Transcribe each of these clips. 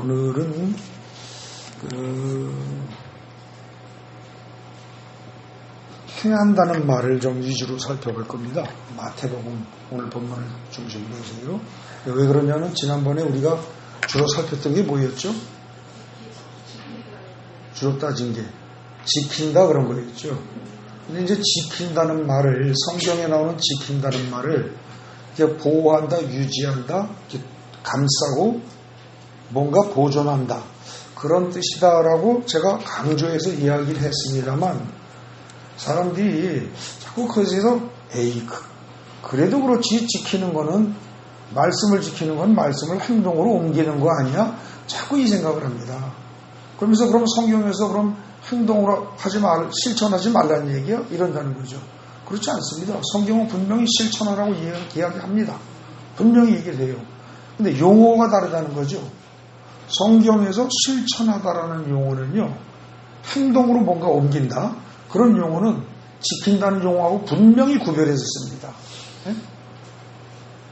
오늘은 행한다는 말을 좀 위주로 살펴볼 겁니다. 마태복음 오늘 본문을 중심으로 해서요. 왜 그러냐면 지난번에 우리가 주로 살폈던 게 뭐였죠? 주로 따진 게 지킨다 그런 거였죠. 근데 이제 지킨다는 말을, 성경에 나오는 지킨다는 말을 이제 보호한다, 유지한다, 감싸고 뭔가 보존한다, 그런 뜻이다라고 제가 강조해서 이야기를 했습니다만, 사람들이 자꾸 거기서 그래도 그렇지, 지키는 거는, 말씀을 지키는 건 말씀을 행동으로 옮기는 거 아니야? 자꾸 이 생각을 합니다. 그러면서 그럼 성경에서 그럼 행동으로 실천하지 말라는 얘기야? 이런다는 거죠. 그렇지 않습니다. 성경은 분명히 실천하라고 이야기합니다. 분명히 얘기를 해요. 근데 용어가 다르다는 거죠. 성경에서 실천하다라는 용어는요, 행동으로 뭔가 옮긴다, 그런 용어는 지킨다는 용어하고 분명히 구별해서 씁니다.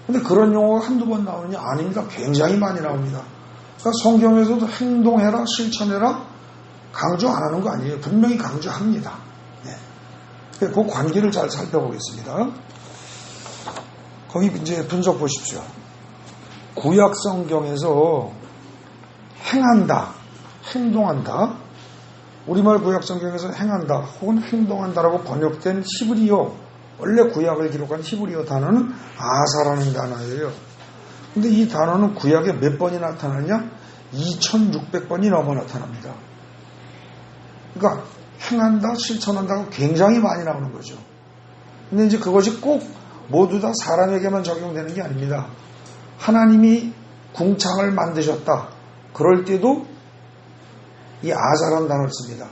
근데 그런 용어가 한두 번 나오느냐? 아닙니다. 굉장히 많이 나옵니다. 그러니까 성경에서도 행동해라, 실천해라 강조 안 하는 거 아니에요. 분명히 강조합니다. 그 관계를 잘 살펴보겠습니다. 거기 이제 분석 보십시오. 구약 성경에서 행한다, 행동한다, 우리말 구약 성경에서 행한다 혹은 행동한다라고 번역된 히브리어, 원래 구약을 기록한 히브리어 단어는 아사라는 단어예요. 근데 이 단어는 구약에 몇 번이 나타나냐? 2600번이 넘어 나타납니다. 그러니까 행한다, 실천한다고 굉장히 많이 나오는 거죠. 근데 이제 그것이 꼭 모두 다 사람에게만 적용되는 게 아닙니다. 하나님이 궁창을 만드셨다, 그럴 때도 이 아사라는 단어를 씁니다.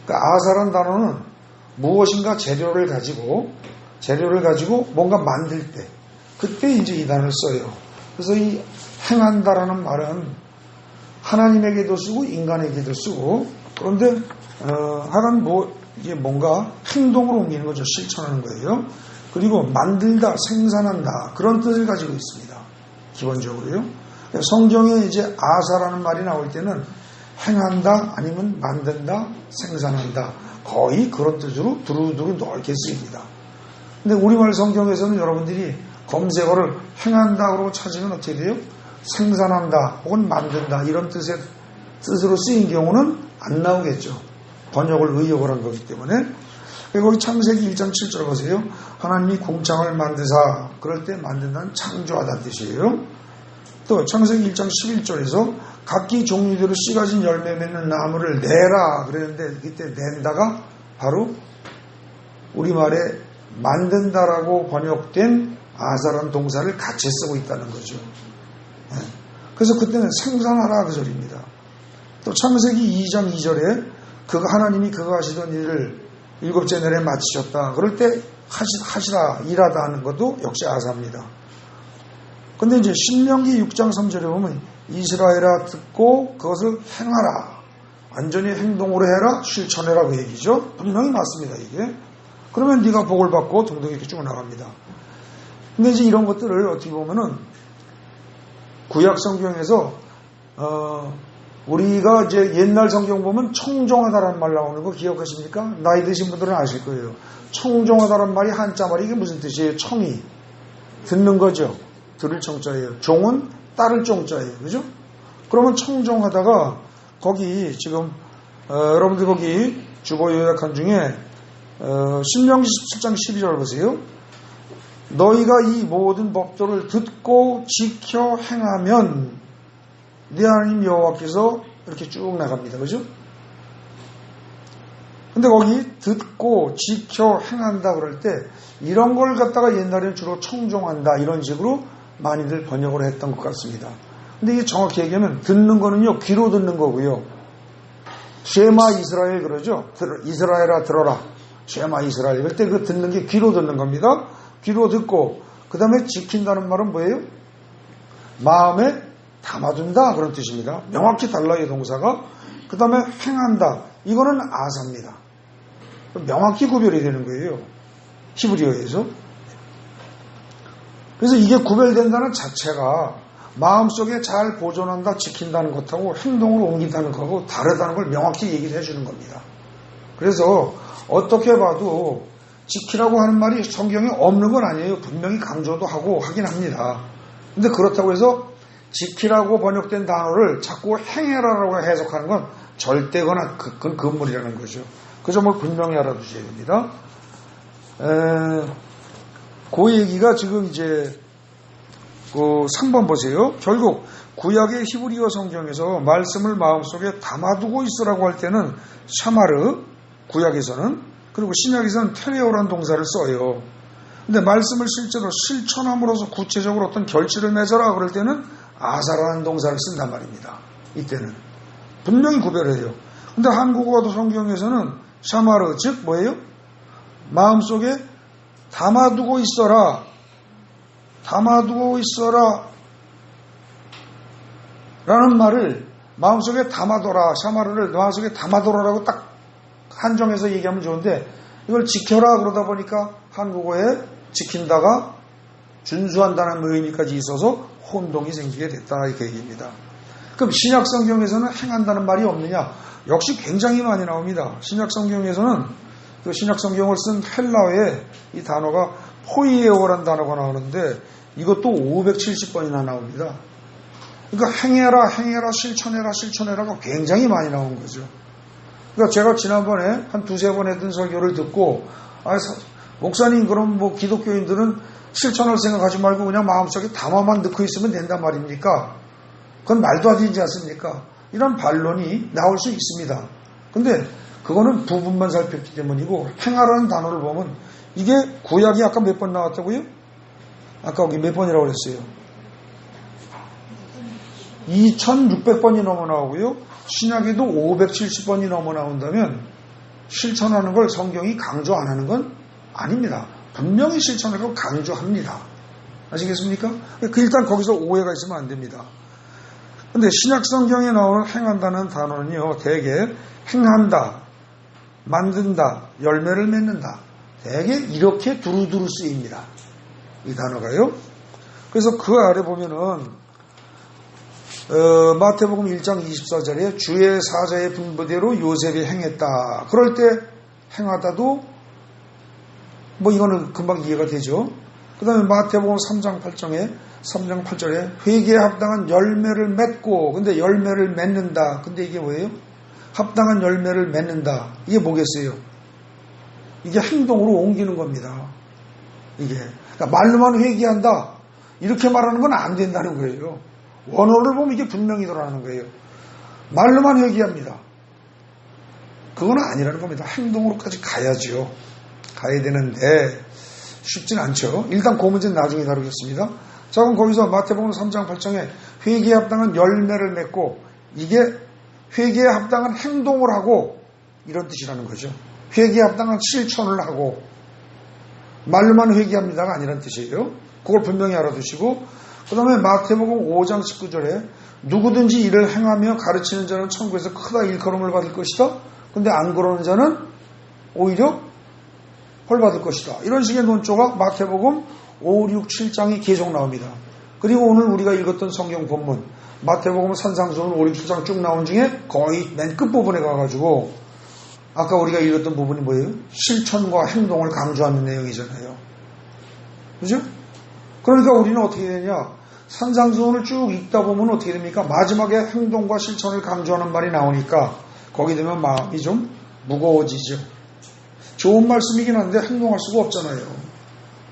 그러니까 아사라는 단어는 무엇인가 재료를 가지고 뭔가 만들 때, 그때 이제 이 단어를 써요. 그래서 이 행한다라는 말은 하나님에게도 쓰고 인간에게도 쓰고, 그런데 하나는 이게 뭔가 행동으로 옮기는 거죠. 실천하는 거예요. 그리고 만들다, 생산한다, 그런 뜻을 가지고 있습니다. 기본적으로요. 성경에 이제 아사라는 말이 나올 때는 행한다, 아니면 만든다, 생산한다, 거의 그런 뜻으로 두루두루 넓게 쓰입니다. 근데 우리말 성경에서는 여러분들이 검색어를 행한다 그러고 찾으면 어떻게 돼요? 생산한다 혹은 만든다 이런 뜻으로 쓰인 경우는 안 나오겠죠. 번역을 의역을 한 거기 때문에. 그리고 창세기 1장 7절 보세요. 하나님이 궁창을 만드사, 그럴 때 만든다는 창조하다는 뜻이에요. 또 창세기 1장 11절에서 각기 종류대로 씨 가진 열매 맺는 나무를 내라 그랬는데, 그때 낸다가 바로 우리말에 만든다라고 번역된 아사라는 동사를 같이 쓰고 있다는 거죠. 그래서 그때는 생산하라 그 소리입니다. 또 창세기 2장 2절에 하나님이 그가 하시던 일을 일곱째 날에 마치셨다, 그럴 때 하시라, 일하다 하는 것도 역시 아사입니다. 근데 이제 신명기 6장 3절에 보면 이스라엘아 듣고 그것을 행하라, 완전히 행동으로 해라, 실천해라 그 얘기죠. 분명히 맞습니다 이게. 그러면 네가 복을 받고 등등 이렇게 쭉 나갑니다. 근데 이제 이런 것들을 어떻게 보면은 구약 성경에서 우리가 이제 옛날 성경 보면 청종하다라는 말 나오는 거 기억하십니까? 나이 드신 분들은 아실 거예요. 청종하다라는 말이 한자 말이 이게 무슨 뜻이에요? 청이 듣는 거죠. 들을 청자예요. 종은 따를 종자예요. 그죠? 그러면 청종하다가 거기 지금 여러분들 거기 주보 요약한 중에 신명기 17장 12절 보세요. 너희가 이 모든 법도를 듣고 지켜 행하면 네 하나님 여호와께서 이렇게 쭉 나갑니다. 그죠? 근데 거기 듣고 지켜 행한다 그럴 때 이런 걸 갖다가 옛날에는 주로 청종한다 이런 식으로 많이들 번역을 했던 것 같습니다. 근데 이게 정확히 얘기하면 듣는 거는요, 귀로 듣는 거고요. 쉐마 이스라엘 그러죠? 이스라엘아 들어라. 쉐마 이스라엘. 그때 그 듣는 게 귀로 듣는 겁니다. 귀로 듣고, 그 다음에 지킨다는 말은 뭐예요? 마음에 담아둔다 그런 뜻입니다. 명확히 달라요 동사가. 그 다음에 행한다, 이거는 아사입니다. 명확히 구별이 되는 거예요 히브리어에서. 그래서 이게 구별된다는 자체가 마음속에 잘 보존한다, 지킨다는 것하고 행동으로 옮긴다는 것하고 다르다는 걸 명확히 얘기를 해주는 겁니다. 그래서 어떻게 봐도 지키라고 하는 말이 성경에 없는 건 아니에요. 분명히 강조도 하고 하긴 합니다. 근데 그렇다고 해서 지키라고 번역된 단어를 자꾸 행해라라고 해석하는 건 절대거나 그건 금물이라는 거죠. 그 점을 분명히 알아두셔야 됩니다. 그 얘기가 지금 이제 그 3번 보세요. 결국 구약의 히브리어 성경에서 말씀을 마음속에 담아두고 있으라고 할 때는 샤마르, 구약에서는, 그리고 신약에서는 테레오라는 동사를 써요. 근데 말씀을 실제로 실천함으로써 구체적으로 어떤 결실을 맺어라 그럴 때는 아사라는 동사를 쓴단 말입니다. 이때는 분명히 구별해요. 근데 한국어도 성경에서는 샤마르, 즉 뭐예요? 마음속에 담아두고 있어라, 담아두고 있어라 라는 말을 마음속에 담아둬라, 샤마르를 마음속에 담아둬라라고 딱 한정해서 얘기하면 좋은데, 이걸 지켜라 그러다 보니까 한국어에 지킨다가 준수한다는 의미까지 있어서 혼동이 생기게 됐다, 이렇게 얘기입니다. 그럼 신약 성경에서는 행한다는 말이 없느냐? 역시 굉장히 많이 나옵니다. 신약 성경에서는 그 신약 성경을 쓴 헬라어에 이 단어가 포이에오라는 단어가 나오는데 이것도 570번이나 나옵니다. 그러니까 행해라, 행해라, 실천해라, 실천해라가 굉장히 많이 나온 거죠. 그러니까 제가 지난번에 한 두세 번 했던 설교를 듣고, 목사님, 그럼 뭐 기독교인들은 실천할 생각하지 말고 그냥 마음속에 담아만 넣고 있으면 된단 말입니까? 그건 말도 안 되지 않습니까? 이런 반론이 나올 수 있습니다. 근데 그거는 부분만 살폈기 때문이고, 행하라는 단어를 보면 이게 구약이 아까 몇 번 나왔다고요? 아까 거기 몇 번이라고 그랬어요? 2600번이 넘어 나오고요. 신약에도 570번이 넘어 나온다면 실천하는 걸 성경이 강조 안 하는 건 아닙니다. 분명히 실천하고 강조합니다. 아시겠습니까? 일단 거기서 오해가 있으면 안 됩니다. 근데 신약 성경에 나오는 행한다는 단어는요, 대개 행한다, 만든다, 열매를 맺는다, 대개 이렇게 두루두루 쓰입니다. 이 단어가요. 그래서 그 아래 보면은 마태복음 1장 24절에 주의 사자의 분부대로 요셉이 행했다. 그럴 때 행하다도 뭐 이거는 금방 이해가 되죠. 그 다음에 마태복음 3장 8절에 회개에 합당한 열매를 맺고, 근데 열매를 맺는다. 근데 이게 뭐예요? 합당한 열매를 맺는다. 이게 뭐겠어요? 이게 행동으로 옮기는 겁니다. 이게. 그러니까 말로만 회개한다. 이렇게 말하는 건 안 된다는 거예요. 원어를 보면 이게 분명히 드러나는 거예요. 말로만 회개합니다. 그건 아니라는 겁니다. 행동으로까지 가야죠. 가야 되는데 쉽진 않죠. 일단 그 문제는 나중에 다루겠습니다. 자, 그럼 거기서 마태복음 3장 8장에 회개에 합당한 열매를 맺고, 이게 회개에 합당한 행동을 하고 이런 뜻이라는 거죠. 회개에 합당한 실천을 하고, 말로만 회개합니다가 아니란 뜻이에요. 그걸 분명히 알아두시고, 그 다음에 마태복음 5장 19절에 누구든지 이를 행하며 가르치는 자는 천국에서 크다 일컬음을 받을 것이다. 근데 안 그러는 자는 오히려 벌 받을 것이다. 이런 식의 논조가 마태복음 5, 6, 7장이 계속 나옵니다. 그리고 오늘 우리가 읽었던 성경 본문 마태복음 산상수훈 5, 6, 7장 쭉 나온 중에 거의 맨 끝부분에 가가지고 아까 우리가 읽었던 부분이 뭐예요? 실천과 행동을 강조하는 내용이잖아요. 그죠? 그러니까 우리는 어떻게 되냐? 산상수훈을 쭉 읽다 보면 어떻게 됩니까? 마지막에 행동과 실천을 강조하는 말이 나오니까 거기 되면 마음이 좀 무거워지죠. 좋은 말씀이긴 한데 행동할 수가 없잖아요.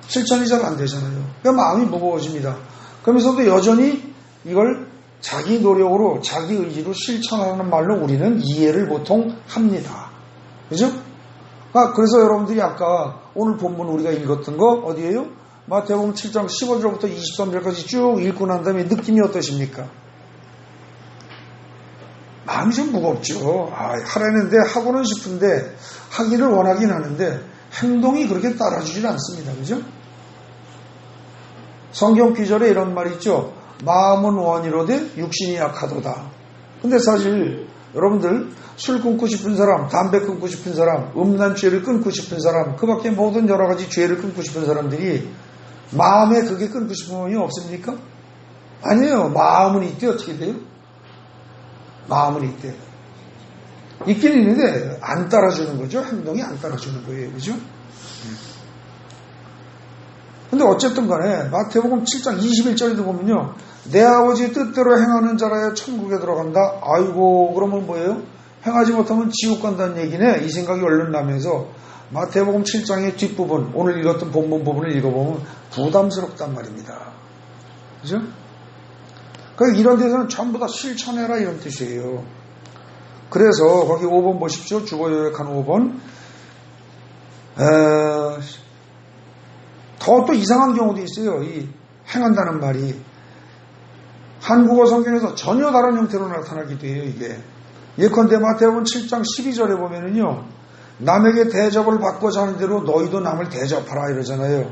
실천이 잘 안 되잖아요. 그러니까 마음이 무거워집니다. 그러면서도 여전히 이걸 자기 노력으로, 자기 의지로 실천하는 말로 우리는 이해를 보통 합니다. 그죠? 그래서 여러분들이 아까 오늘 본문 우리가 읽었던 거 어디예요? 마태복음 7장 15절부터 23절까지 쭉 읽고 난 다음에 느낌이 어떠십니까? 마음이 좀 무겁죠. 하라는데 하고는 싶은데 하기를 원하긴 하는데 행동이 그렇게 따라주질 않습니다. 그죠? 성경 귀절에 이런 말이 있죠. 마음은 원이로되 육신이 약하도다. 근데 사실 여러분들 술 끊고 싶은 사람, 담배 끊고 싶은 사람, 음란 죄를 끊고 싶은 사람, 그 밖에 모든 여러 가지 죄를 끊고 싶은 사람들이 마음에 그게 끊고 싶은 마음이 없습니까? 아니에요. 마음은 있대. 어떻게 돼요? 마음은 있대. 있긴 있는데 안 따라주는 거죠. 행동이 안 따라주는 거예요. 그죠? 근데 어쨌든 간에 마태복음 7장 21절에도 보면요. 내 아버지의 뜻대로 행하는 자라야 천국에 들어간다. 아이고 그러면 뭐예요? 행하지 못하면 지옥 간다는 얘기네. 이 생각이 얼른 나면서 마태복음 7장의 뒷부분, 오늘 읽었던 본문 부분을 읽어보면 부담스럽단 말입니다. 그죠? 그러니까 이런 데서는 전부 다 실천해라 이런 뜻이에요. 그래서 거기 5번 보십시오. 주거 요약한 5번. 더 또 이상한 경우도 있어요. 이 행한다는 말이 한국어 성경에서 전혀 다른 형태로 나타나기도 해요. 이게 예컨대 마태복음 7장 12절에 보면은요. 남에게 대접을 받고자 하는 대로 너희도 남을 대접하라 이러잖아요.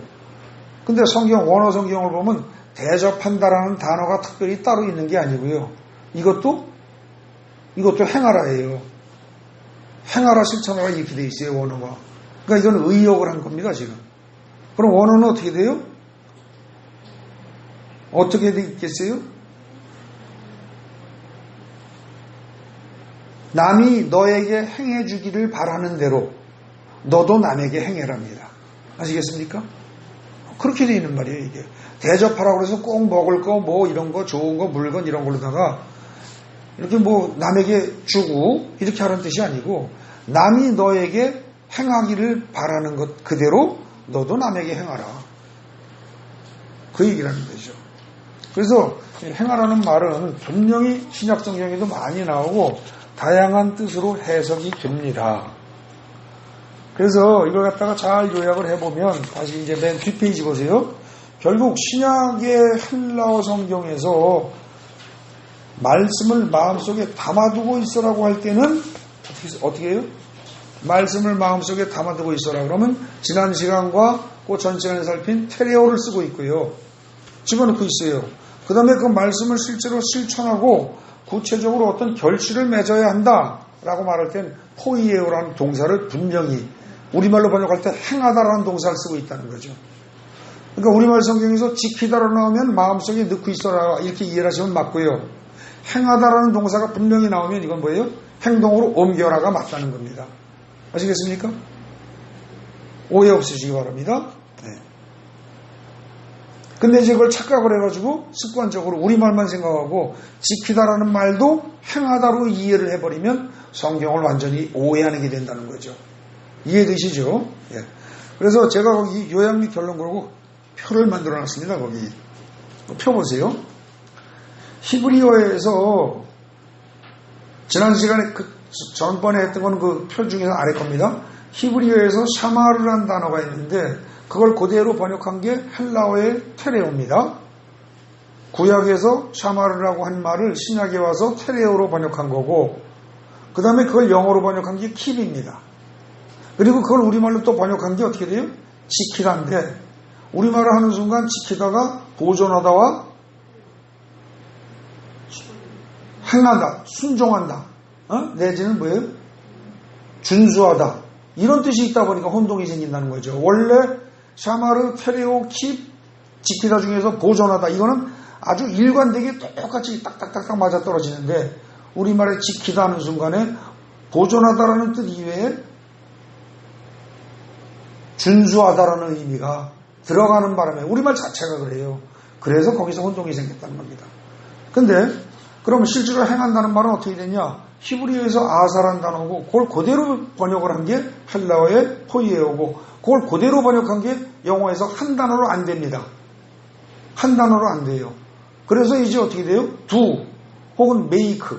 근데 성경 원어 성경을 보면 대접한다라는 단어가 특별히 따로 있는 게 아니고요. 이것도 행하라예요. 행하라 실천하라 이렇게 돼 있어요. 원어가. 그러니까 이건 의역을 한 겁니다. 지금. 그럼 원어는 어떻게 돼요? 어떻게 돼 있겠어요? 남이 너에게 행해 주기를 바라는 대로 너도 남에게 행해랍니다. 아시겠습니까? 그렇게 돼 있는 말이에요. 이게 대접하라고 해서 꼭 먹을 거 뭐 이런 거 좋은 거 물건 이런 걸로다가 이렇게 뭐 남에게 주고 이렇게 하는 뜻이 아니고 남이 너에게 행하기를 바라는 것 그대로 너도 남에게 행하라. 그 얘기라는 거죠. 그래서 행하라는 말은 분명히 신약 성경에도 많이 나오고 다양한 뜻으로 해석이 됩니다. 그래서 이걸 갖다가 잘 요약을 해보면 다시 이제 맨 뒷페이지 보세요. 결국 신약의 헬라어 성경에서 말씀을 마음속에 담아두고 있어라고 할 때는 어떻게 해요? 말씀을 마음속에 담아두고 있어라 그러면 지난 시간과 그 전 시간에 살핀 테레오를 쓰고 있고요. 집어넣고 있어요. 그 다음에 그 말씀을 실제로 실천하고 구체적으로 어떤 결실을 맺어야 한다라고 말할 땐 포이에오라는 동사를 분명히 우리말로 번역할 때 행하다라는 동사를 쓰고 있다는 거죠. 그러니까 우리말 성경에서 지키다로 나오면 마음속에 넣고 있어라 이렇게 이해를 하시면 맞고요. 행하다라는 동사가 분명히 나오면 이건 뭐예요? 행동으로 옮겨라가 맞다는 겁니다. 아시겠습니까? 오해 없으시기 바랍니다. 네. 근데 이제 그걸 착각을 해가지고 습관적으로 우리말만 생각하고 지키다라는 말도 행하다로 이해를 해버리면 성경을 완전히 오해하는 게 된다는 거죠. 이해되시죠? 예. 그래서 제가 거기 요약 및 결론 걸고 표를 만들어 놨습니다. 거기 표 보세요. 히브리어에서 지난 시간에 전번에 했던 건 그 표 중에서 아래 겁니다. 히브리어에서 샤마르라는 단어가 있는데 그걸 그대로 번역한 게 헬라어의 테레오입니다. 구약에서 샤마르라고 한 말을 신약에 와서 테레오로 번역한 거고 그 다음에 그걸 영어로 번역한 게 킵입니다. 그리고 그걸 우리말로 또 번역한 게 어떻게 돼요? 지키다인데 우리말을 하는 순간 지키다가 보존하다와 행한다, 순종한다, 내지는 뭐예요? 준수하다 이런 뜻이 있다 보니까 혼동이 생긴다는 거죠. 원래 샤마르, 테레오, 킵, 지키다 중에서 보존하다 이거는 아주 일관되게 똑같이 딱딱딱딱 맞아떨어지는데 우리말에 지키다 하는 순간에 보존하다라는 뜻 이외에 준수하다라는 의미가 들어가는 바람에 우리말 자체가 그래요. 그래서 거기서 혼동이 생겼다는 겁니다. 근데 그럼 실제로 행한다는 말은 어떻게 되냐? 히브리어에서 아사란 단어고 그걸 그대로 번역을 한 게 헬라어의 포이에오고 그걸 그대로 번역한 게 영어에서 한 단어로 안 됩니다. 한 단어로 안 돼요. 그래서 이제 어떻게 돼요? do 혹은 make.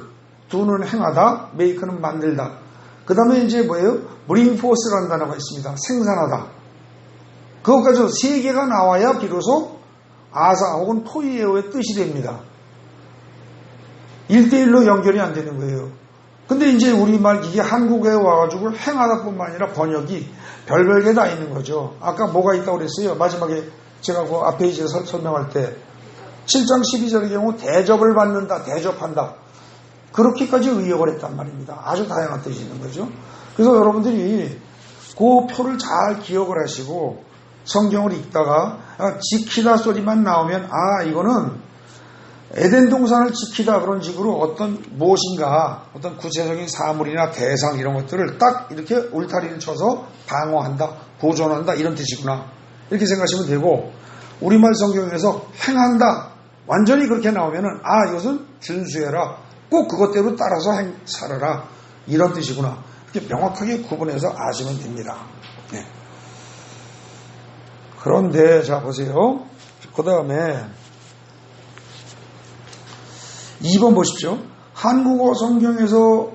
do는 행하다, make는 만들다. 그 다음에 이제 뭐예요? bring forth라는 단어가 있습니다. 생산하다. 그것까지 세 개가 나와야 비로소 아사 혹은 포이에오의 뜻이 됩니다. 1대1로 연결이 안 되는 거예요. 근데 이제 우리말 이게 한국에 와가지고 행하다 뿐만 아니라 번역이 별별 게 다 있는 거죠. 아까 뭐가 있다고 그랬어요? 마지막에 제가 그 앞 페이지에서 설명할 때 7장 12절의 경우 대접을 받는다, 대접한다. 그렇게까지 의역을 했단 말입니다. 아주 다양한 뜻이 있는 거죠. 그래서 여러분들이 그 표를 잘 기억을 하시고 성경을 읽다가 지키다 소리만 나오면 이거는 에덴 동산을 지키다 그런 식으로 어떤 무엇인가 어떤 구체적인 사물이나 대상 이런 것들을 딱 이렇게 울타리를 쳐서 방어한다, 보존한다 이런 뜻이구나 이렇게 생각하시면 되고 우리말 성경에서 행한다 완전히 그렇게 나오면은 이것은 준수해라 꼭 그것대로 따라서 살아라 이런 뜻이구나 이렇게 명확하게 구분해서 아시면 됩니다. 네. 그런데 자 보세요. 그 다음에 2번 보십시오. 한국어 성경에서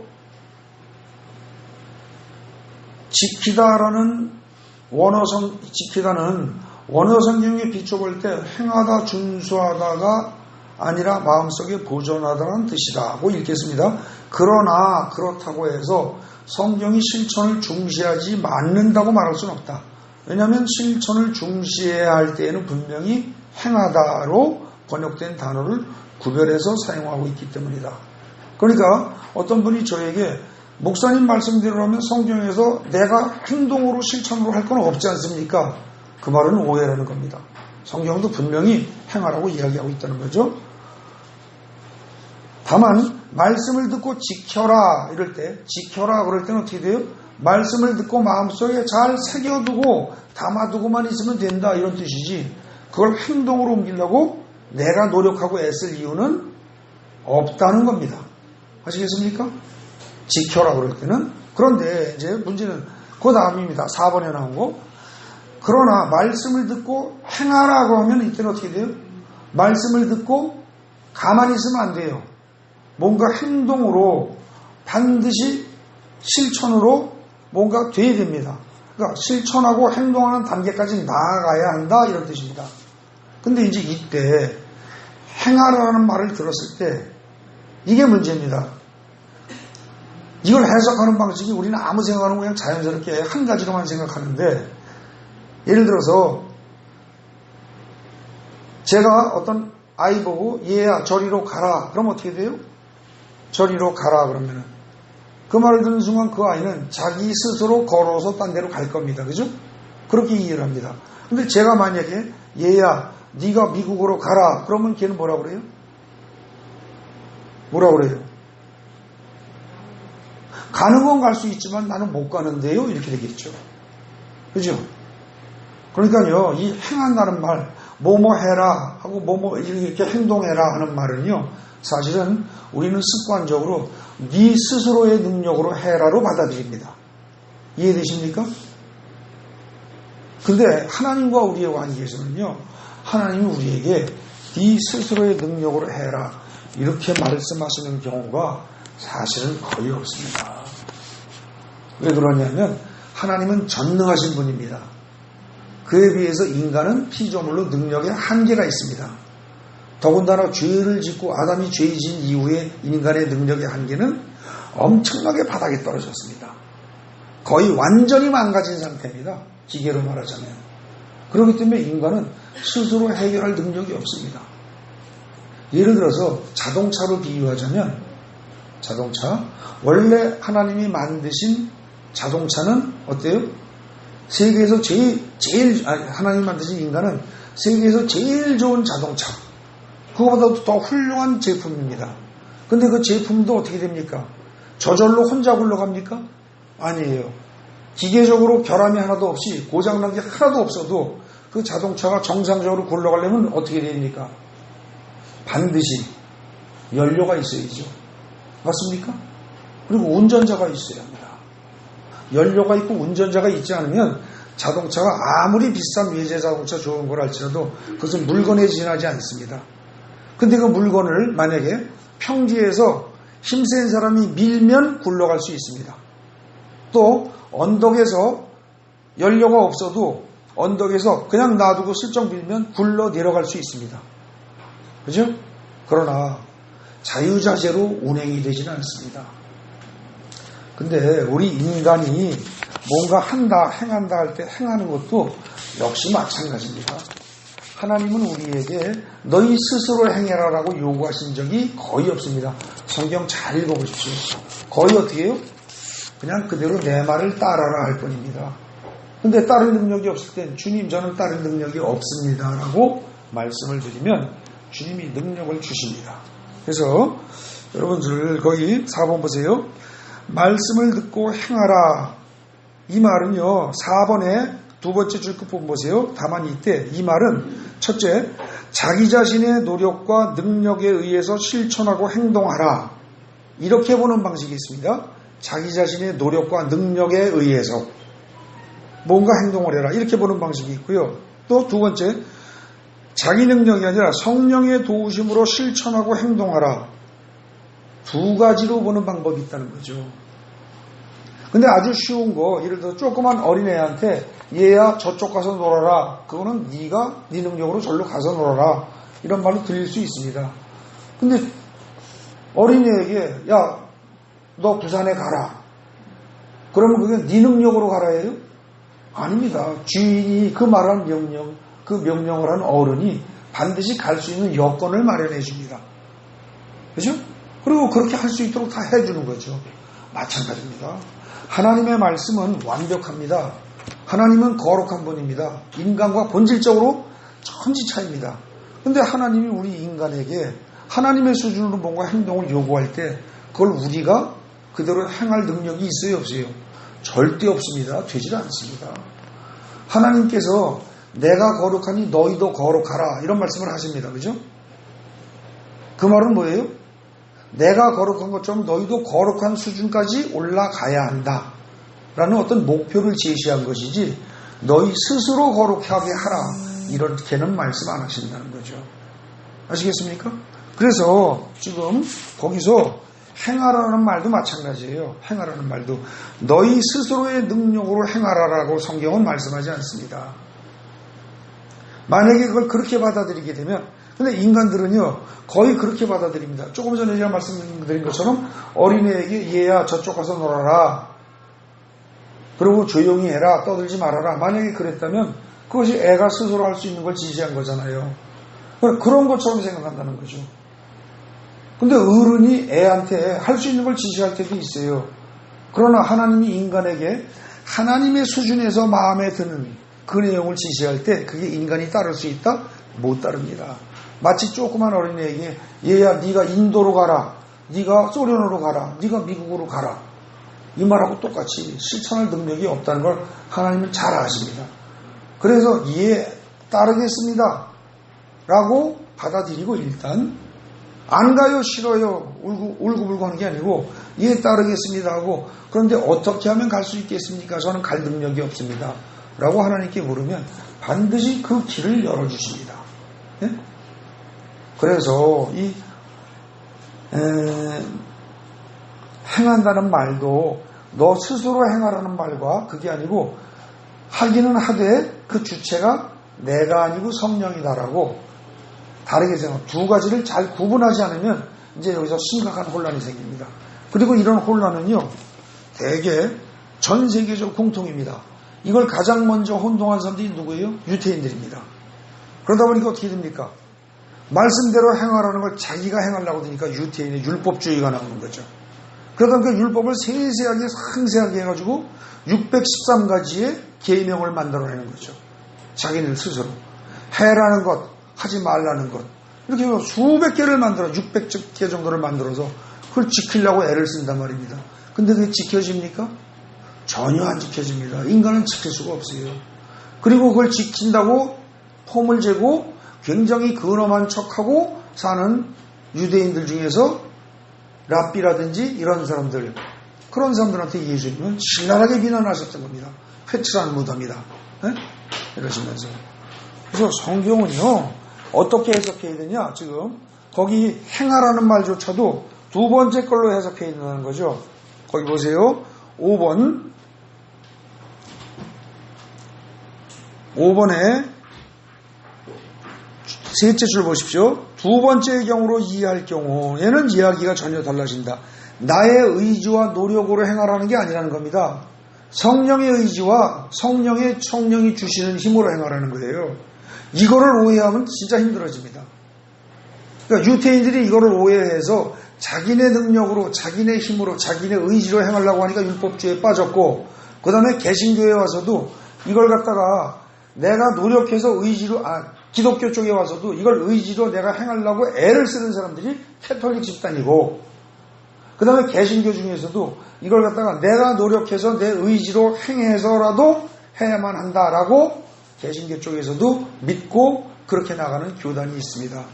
지키다라는 지키다는 원어 성경에 비춰볼 때 행하다, 준수하다가 아니라 마음속에 보존하다는 뜻이라고 읽겠습니다. 그러나 그렇다고 해서 성경이 실천을 중시하지 않는다고 말할 수는 없다. 왜냐하면 실천을 중시해야 할 때에는 분명히 행하다로 번역된 단어를 구별해서 사용하고 있기 때문이다. 그러니까 어떤 분이 저에게 목사님 말씀대로라면 성경에서 내가 행동으로 실천으로 할 건 없지 않습니까? 그 말은 오해라는 겁니다. 성경도 분명히 행하라고 이야기하고 있다는 거죠. 다만 말씀을 듣고 지켜라 이럴 때 지켜라 그럴 때는 어떻게 돼요? 말씀을 듣고 마음속에 잘 새겨두고 담아두고만 있으면 된다 이런 뜻이지 그걸 행동으로 옮기려고 내가 노력하고 애쓸 이유는 없다는 겁니다. 아시겠습니까? 지켜라 그럴 때는. 그런데 이제 문제는 그 다음입니다. 4번에 나온 거. 그러나 말씀을 듣고 행하라고 하면 이때는 어떻게 돼요? 말씀을 듣고 가만히 있으면 안 돼요. 뭔가 행동으로 반드시 실천으로 뭔가 돼야 됩니다. 그러니까 실천하고 행동하는 단계까지 나아가야 한다 이런 뜻입니다. 근데 이제 이때 행하라는 말을 들었을 때 이게 문제입니다. 이걸 해석하는 방식이 우리는 아무 생각하는 그냥 자연스럽게 한 가지로만 생각하는데 예를 들어서 제가 어떤 아이 보고 얘야 저리로 가라 그러면 어떻게 돼요? 저리로 가라 그러면은 그 말을 듣는 순간 그 아이는 자기 스스로 걸어서 딴 데로 갈 겁니다. 그죠? 그렇게 이해를 합니다. 근데 제가 만약에 얘야 네가 미국으로 가라 그러면 걔는 뭐라 그래요? 뭐라 그래요? 가는 건 갈 수 있지만 나는 못 가는데요 이렇게 되겠죠. 그죠? 그러니까요 이 행한다는 말 뭐뭐 해라 하고 뭐뭐 이렇게 행동해라 하는 말은요 사실은 우리는 습관적으로 네 스스로의 능력으로 해라로 받아들입니다. 이해되십니까? 근데 하나님과 우리의 관계에서는요 하나님이 우리에게 네 스스로의 능력으로 해라 이렇게 말씀하시는 경우가 사실은 거의 없습니다. 왜 그러냐면 하나님은 전능하신 분입니다. 그에 비해서 인간은 피조물로 능력에 한계가 있습니다. 더군다나 죄를 짓고 아담이 죄 지은 이후에 인간의 능력의 한계는 엄청나게 바닥에 떨어졌습니다. 거의 완전히 망가진 상태입니다. 기계로 말하자면. 그렇기 때문에 인간은 스스로 해결할 능력이 없습니다. 예를 들어서 자동차로 비유하자면 자동차 원래 하나님이 만드신 자동차는 어때요? 세계에서 하나님이 만드신 인간은 세계에서 제일 좋은 자동차 그거보다도 더 훌륭한 제품입니다. 근데 그 제품도 어떻게 됩니까? 저절로 혼자 굴러갑니까? 아니에요. 기계적으로 결함이 하나도 없이 고장난 게 하나도 없어도 그 자동차가 정상적으로 굴러가려면 어떻게 됩니까? 반드시 연료가 있어야죠. 맞습니까? 그리고 운전자가 있어야 합니다. 연료가 있고 운전자가 있지 않으면 자동차가 아무리 비싼 외제 자동차 좋은 걸 할지라도 그것은 물건에 지나지 않습니다. 근데 그 물건을 만약에 평지에서 힘센 사람이 밀면 굴러갈 수 있습니다. 또 언덕에서 연료가 없어도 언덕에서 그냥 놔두고 슬쩍 밀면 굴러 내려갈 수 있습니다. 그죠? 그러나 자유자재로 운행이 되지는 않습니다. 근데 우리 인간이 뭔가 한다, 행한다 할 때 행하는 것도 역시 마찬가지입니다. 하나님은 우리에게 너희 스스로 행해라라고 요구하신 적이 거의 없습니다. 성경 잘 읽어보십시오. 거의 어떻게 해요? 그냥 그대로 내 말을 따라라 할 뿐입니다. 근데 따를 능력이 없을 땐 주님 저는 따를 능력이 없습니다 라고 말씀을 드리면 주님이 능력을 주십니다. 그래서 여러분들 거기 4번 보세요. 말씀을 듣고 행하라. 이 말은요, 4번에 두 번째 줄 끝부분 보세요. 다만 이때 이 말은 첫째, 자기 자신의 노력과 능력에 의해서 실천하고 행동하라. 이렇게 보는 방식이 있습니다. 자기 자신의 노력과 능력에 의해서 뭔가 행동을 해라. 이렇게 보는 방식이 있고요. 또 두 번째, 자기 능력이 아니라 성령의 도우심으로 실천하고 행동하라. 두 가지로 보는 방법이 있다는 거죠. 근데 아주 쉬운 거, 예를 들어 조그만 어린애한테 얘야 저쪽 가서 놀아라. 그거는 네가 네 능력으로 절로 가서 놀아라. 이런 말로 들릴 수 있습니다. 근데 어린애에게 야 너 부산에 가라. 그러면 그게 네 능력으로 가라예요? 아닙니다. 주인이 그 말한 명령, 그 명령을 한 어른이 반드시 갈 수 있는 여건을 마련해 줍니다. 그죠? 그리고 그렇게 할 수 있도록 다 해주는 거죠. 마찬가지입니다. 하나님의 말씀은 완벽합니다. 하나님은 거룩한 분입니다. 인간과 본질적으로 천지 차이입니다. 그런데 하나님이 우리 인간에게 하나님의 수준으로 뭔가 행동을 요구할 때 그걸 우리가 그대로 행할 능력이 있어요, 없어요? 절대 없습니다. 되질 않습니다. 하나님께서 내가 거룩하니 너희도 거룩하라 이런 말씀을 하십니다. 그죠? 그 말은 뭐예요? 내가 거룩한 것처럼 너희도 거룩한 수준까지 올라가야 한다 라는 어떤 목표를 제시한 것이지 너희 스스로 거룩하게 하라 이렇게는 말씀 안 하신다는 거죠. 아시겠습니까? 그래서 지금 거기서 행하라는 말도 마찬가지예요. 행하라는 말도 너희 스스로의 능력으로 행하라라고 성경은 말씀하지 않습니다. 만약에 그걸 그렇게 받아들이게 되면, 근데 인간들은요 거의 그렇게 받아들입니다. 조금 전에 제가 말씀드린 것처럼 어린애에게 얘야 저쪽 가서 놀아라, 그리고 조용히 해라, 떠들지 말아라, 만약에 그랬다면 그것이 애가 스스로 할 수 있는 걸 지시한 거잖아요. 그런 것처럼 생각한다는 거죠. 근데 어른이 애한테 할 수 있는 걸 지시할 때도 있어요. 그러나 하나님이 인간에게 하나님의 수준에서 마음에 드는 그 내용을 지시할 때 그게 인간이 따를 수 있다? 못 따릅니다. 마치 조그만 어린애에게 얘야 네가 인도로 가라, 네가 소련으로 가라, 네가 미국으로 가라 이 말하고 똑같이 실천할 능력이 없다는 걸 하나님은 잘 아십니다. 그래서 얘 따르겠습니다 라고 받아들이고 일단 안 가요, 싫어요, 울고불고 하는 게 아니고 예 따르겠습니다 하고, 그런데 어떻게 하면 갈 수 있겠습니까? 저는 갈 능력이 없습니다 라고 하나님께 물으면 반드시 그 길을 열어주십니다. 네? 그래서 이 행한다는 말도 너 스스로 행하라는 말과 그게 아니고 하기는 하되 그 주체가 내가 아니고 성령이다라고 다르게 생각, 두 가지를 잘 구분하지 않으면 이제 여기서 심각한 혼란이 생깁니다. 그리고 이런 혼란은요 대개 전 세계적 공통입니다. 이걸 가장 먼저 혼동한 사람들이 누구예요? 유태인들입니다. 그러다 보니까 어떻게 됩니까? 말씀대로 행하라는 걸 자기가 행하려고 하니까 유태인의 율법주의가 나오는 거죠. 그러다 보니까 율법을 세세하게 상세하게 해가지고 613가지의 계명을 만들어내는 거죠. 자기들 스스로 해라는 것, 하지 말라는 것, 이렇게 수백 개를 만들어 600개 정도를 만들어서 그걸 지키려고 애를 쓴단 말입니다. 근데 그게 지켜집니까? 전혀 안 지켜집니다. 인간은 지킬 수가 없어요. 그리고 그걸 지킨다고 폼을 재고 굉장히 근엄한 척하고 사는 유대인들 중에서 랍비라든지 이런 사람들, 그런 사람들한테 예수님은 신랄하게 비난하셨던 겁니다. 회칠한 무덤이다, 네? 이러시면서. 그래서 성경은요 어떻게 해석해야 되냐, 지금 거기 행하라는 말조차도 두 번째 걸로 해석해야 된다는 거죠. 거기 보세요. 5번에 셋째 줄 보십시오. 두 번째의 경우로 이해할 경우에는 이야기가 전혀 달라진다. 나의 의지와 노력으로 행하라는 게 아니라는 겁니다. 성령의 의지와 성령이 주시는 힘으로 행하라는 거예요. 이거를 오해하면 진짜 힘들어집니다. 그러니까 유태인들이 이거를 오해해서 자기네 능력으로, 자기네 힘으로, 자기네 의지로 행하려고 하니까 율법주의에 빠졌고, 그 다음에 개신교에 와서도 이걸 갖다가 내가 노력해서 의지로, 기독교 쪽에 와서도 이걸 의지로 내가 행하려고 애를 쓰는 사람들이 캐톨릭 집단이고, 그 다음에 개신교 중에서도 이걸 갖다가 내가 노력해서 내 의지로 행해서라도 해야만 한다라고 개신교 쪽에서도 믿고 그렇게 나가는 교단이 있습니다.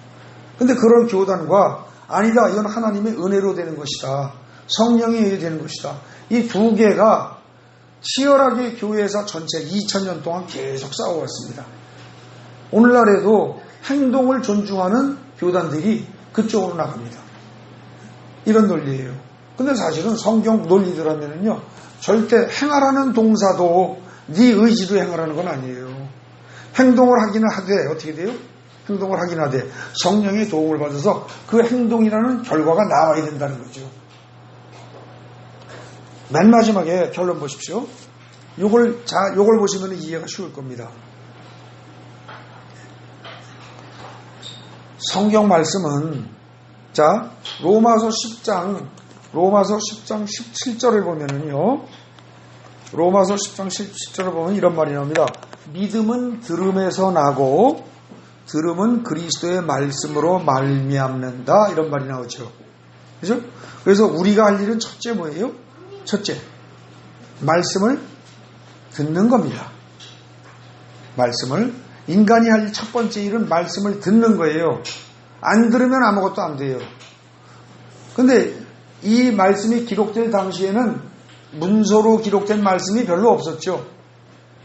근데 그런 교단과 아니다, 이건 하나님의 은혜로 되는 것이다, 성령에 의해 되는 것이다, 이 두 개가 치열하게 교회에서 전체 2000년 동안 계속 싸워왔습니다. 오늘날에도 행동을 존중하는 교단들이 그쪽으로 나갑니다. 이런 논리예요. 근데 사실은 성경 논리들 하면은요, 절대 행하라는 동사도 네 의지로 행하라는 건 아니에요. 행동을 하기는 하되 어떻게 돼요? 행동을 하긴 하되 성령의 도움을 받아서 그 행동이라는 결과가 나와야 된다는 거죠. 맨 마지막에 결론 보십시오. 요걸 보시면 이해가 쉬울 겁니다. 성경 말씀은, 자, 로마서 10장 17절을 보면은요, 로마서 10장 17절을 보면 이런 말이 나옵니다. 믿음은 들음에서 나고 들음은 그리스도의 말씀으로 말미암는다, 이런 말이 나오죠. 그죠? 그래서 우리가 할 일은 첫째 뭐예요? 첫째, 말씀을 듣는 겁니다. 말씀을, 인간이 할 첫 번째 일은 말씀을 듣는 거예요. 안 들으면 아무것도 안 돼요. 근데 이 말씀이 기록될 당시에는 문서로 기록된 말씀이 별로 없었죠.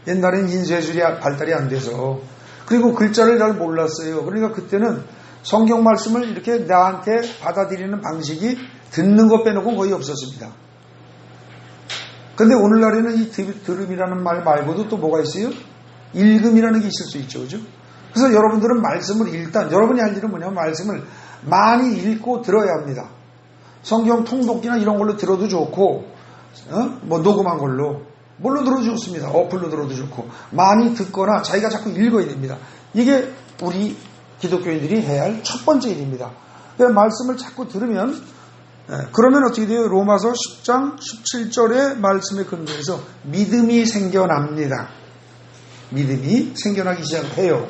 옛날엔 인쇄술이 발달이 안 돼서. 그리고 글자를 잘 몰랐어요. 그러니까 그때는 성경 말씀을 이렇게 나한테 받아들이는 방식이 듣는 것 빼놓고 거의 없었습니다. 근데 오늘날에는 이 들음이라는 말 말고도 또 뭐가 있어요? 읽음이라는 게 있을 수 있죠. 그죠? 그래서 여러분들은 말씀을 일단, 여러분이 할 일은 뭐냐면 말씀을 많이 읽고 들어야 합니다. 성경 통독기나 이런 걸로 들어도 좋고, 뭐 녹음한 걸로, 뭘로 들어도 좋습니다. 어플로 들어도 좋고, 많이 듣거나 자기가 자꾸 읽어야 됩니다. 이게 우리 기독교인들이 해야 할 첫 번째 일입니다. 그러니까 말씀을 자꾸 들으면, 그러면 어떻게 돼요? 로마서 10장 17절의 말씀에 근거해서 믿음이 생겨납니다. 믿음이 생겨나기 시작해요.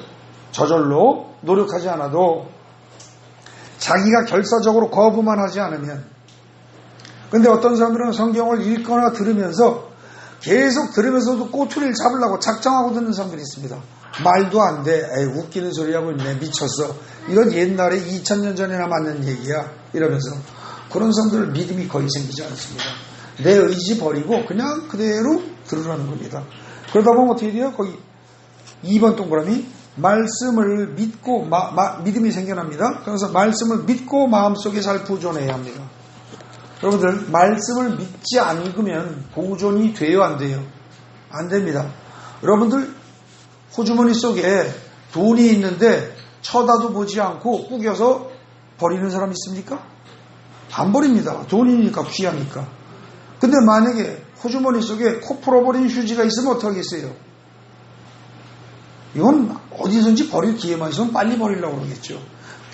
저절로 노력하지 않아도, 자기가 결사적으로 거부만 하지 않으면. 근데 어떤 사람들은 성경을 읽거나 들으면서 계속 들으면서도 꼬투리를 잡으려고 작정하고 듣는 사람들이 있습니다. 말도 안 돼. 에이, 웃기는 소리 하고 있네. 미쳤어. 이건 옛날에 2000년 전에나 맞는 얘기야. 이러면서 그런 사람들은 믿음이 거의 생기지 않습니다. 내 의지 버리고 그냥 그대로 들으라는 겁니다. 그러다 보면 어떻게 돼요? 거기 2번 동그라미, 말씀을 믿고 믿음이 생겨납니다. 그래서 말씀을 믿고 마음속에 잘 보존해야 합니다. 여러분들, 말씀을 믿지 않으면 보존이 돼요, 안 돼요? 안 됩니다. 여러분들 호주머니 속에 돈이 있는데 쳐다도 보지 않고 구겨서 버리는 사람 있습니까? 안 버립니다. 돈이니까, 귀하니까. 근데 만약에 호주머니 속에 코 풀어버린 휴지가 있으면 어떡하겠어요? 이건 어디든지 버릴 기회만 있으면 빨리 버리려고 그러겠죠.